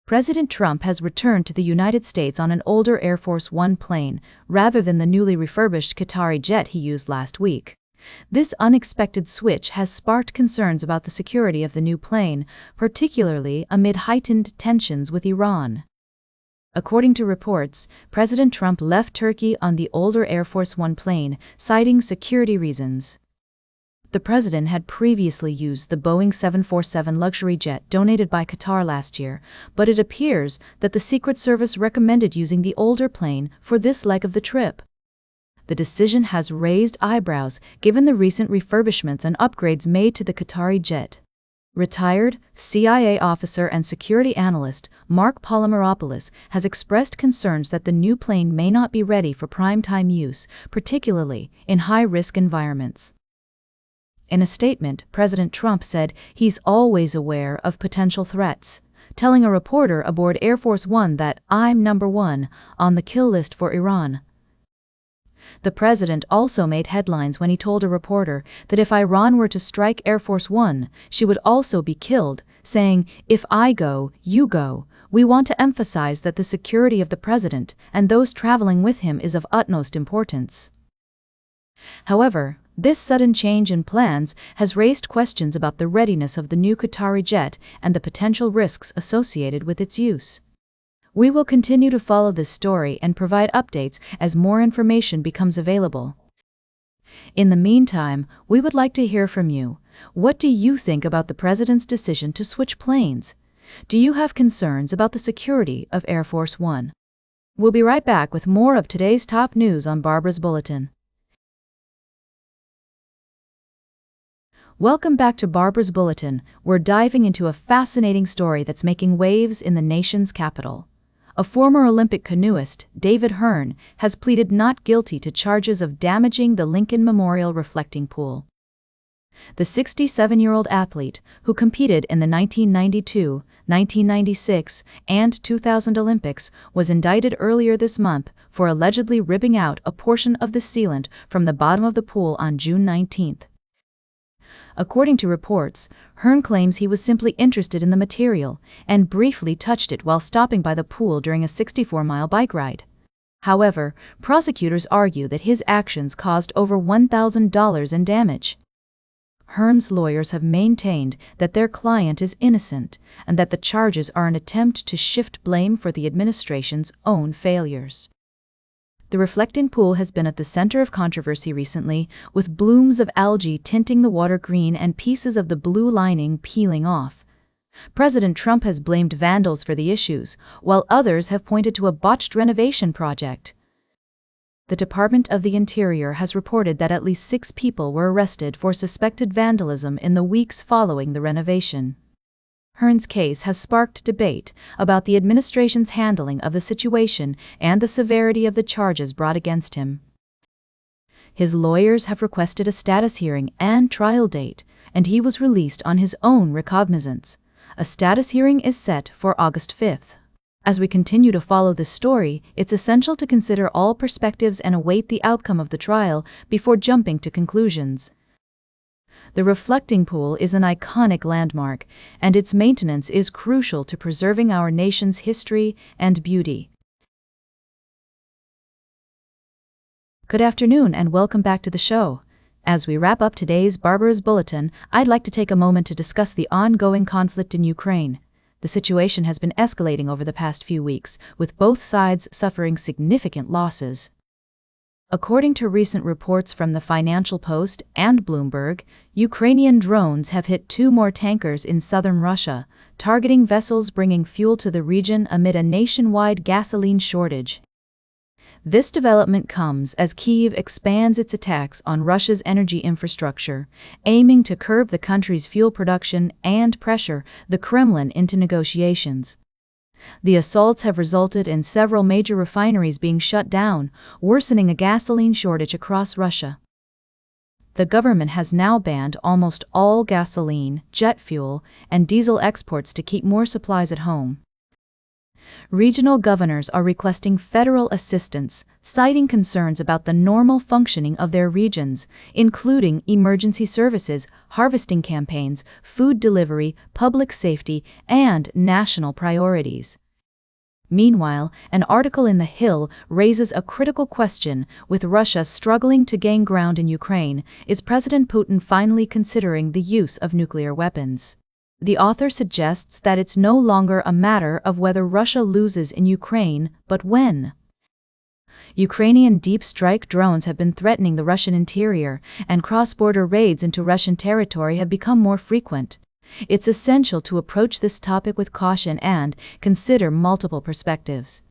President Trump has returned to the United States on an older Air Force One plane, rather than the newly refurbished Qatari jet he used last week. This unexpected switch has sparked concerns about the security of the new plane, particularly amid heightened tensions with Iran. According to reports, President Trump left Turkey on the older Air Force One plane, citing security reasons. The president had previously used the Boeing 747 luxury jet donated by Qatar last year, but it appears that the Secret Service recommended using the older plane for this leg of the trip. The decision has raised eyebrows given the recent refurbishments and upgrades made to the Qatari jet. Retired CIA officer and security analyst Mark Polymeropoulos has expressed concerns that the new plane may not be ready for prime-time use, particularly in high-risk environments. In a statement, President Trump said he's always aware of potential threats, telling a reporter aboard Air Force One that "I'm number one on the kill list for Iran." The president also made headlines when he told a reporter that if Iran were to strike Air Force One, she would also be killed, saying, "If I go, you go. We want to emphasize that the security of the president and those traveling with him is of utmost importance." However, this sudden change in plans has raised questions about the readiness of the new Qatari jet and the potential risks associated with its use. We will continue to follow this story and provide updates as more information becomes available. In the meantime, we would like to hear from you. What do you think about the president's decision to switch planes? Do you have concerns about the security of Air Force One? We'll be right back with more of today's top news on Barbara's Bulletin. Welcome back to Barbara's Bulletin. We're diving into a fascinating story that's making waves in the nation's capital. A former Olympic canoeist, David Hearn, has pleaded not guilty to charges of damaging the Lincoln Memorial reflecting pool. The 67-year-old athlete, who competed in the 1992, 1996, and 2000 Olympics, was indicted earlier this month for allegedly ripping out a portion of the sealant from the bottom of the pool on June 19. According to reports, Hearn claims he was simply interested in the material and briefly touched it while stopping by the pool during a 64-mile bike ride. However, prosecutors argue that his actions caused over $1,000 in damage. Hearn's lawyers have maintained that their client is innocent and that the charges are an attempt to shift blame for the administration's own failures. The reflecting pool has been at the center of controversy recently, with blooms of algae tinting the water green and pieces of the blue lining peeling off. President Trump has blamed vandals for the issues, while others have pointed to a botched renovation project. The Department of the Interior has reported that at least 6 people were arrested for suspected vandalism in the weeks following the renovation. Hearn's case has sparked debate about the administration's handling of the situation and the severity of the charges brought against him. His lawyers have requested a status hearing and trial date, and he was released on his own recognizance. A status hearing is set for August 5th. As we continue to follow this story, it's essential to consider all perspectives and await the outcome of the trial before jumping to conclusions. The reflecting pool is an iconic landmark, and its maintenance is crucial to preserving our nation's history and beauty. Good afternoon and welcome back to the show. As we wrap up today's Barbara's Bulletin, I'd like to take a moment to discuss the ongoing conflict in Ukraine. The situation has been escalating over the past few weeks, with both sides suffering significant losses. According to recent reports from the Financial Post and Bloomberg, Ukrainian drones have hit 2 more tankers in southern Russia, targeting vessels bringing fuel to the region amid a nationwide gasoline shortage. This development comes as Kyiv expands its attacks on Russia's energy infrastructure, aiming to curb the country's fuel production and pressure the Kremlin into negotiations. The assaults have resulted in several major refineries being shut down, worsening a gasoline shortage across Russia. The government has now banned almost all gasoline, jet fuel, and diesel exports to keep more supplies at home. Regional governors are requesting federal assistance, citing concerns about the normal functioning of their regions, including emergency services, harvesting campaigns, food delivery, public safety, and national priorities. Meanwhile, an article in The Hill raises a critical question. With Russia struggling to gain ground in Ukraine, is President Putin finally considering the use of nuclear weapons? The author suggests that it's no longer a matter of whether Russia loses in Ukraine, but when. Ukrainian deep strike drones have been threatening the Russian interior, and cross-border raids into Russian territory have become more frequent. It's essential to approach this topic with caution and consider multiple perspectives.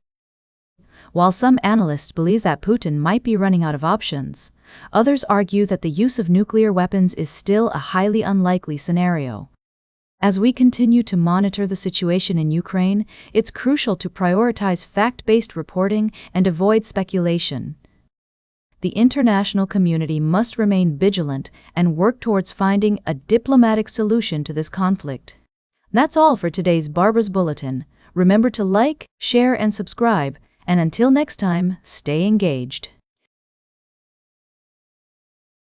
While some analysts believe that Putin might be running out of options, others argue that the use of nuclear weapons is still a highly unlikely scenario. As we continue to monitor the situation in Ukraine, it's crucial to prioritize fact-based reporting and avoid speculation. The international community must remain vigilant and work towards finding a diplomatic solution to this conflict. That's all for today's Barbara's Bulletin. Remember to like, share, and subscribe, and until next time, stay engaged.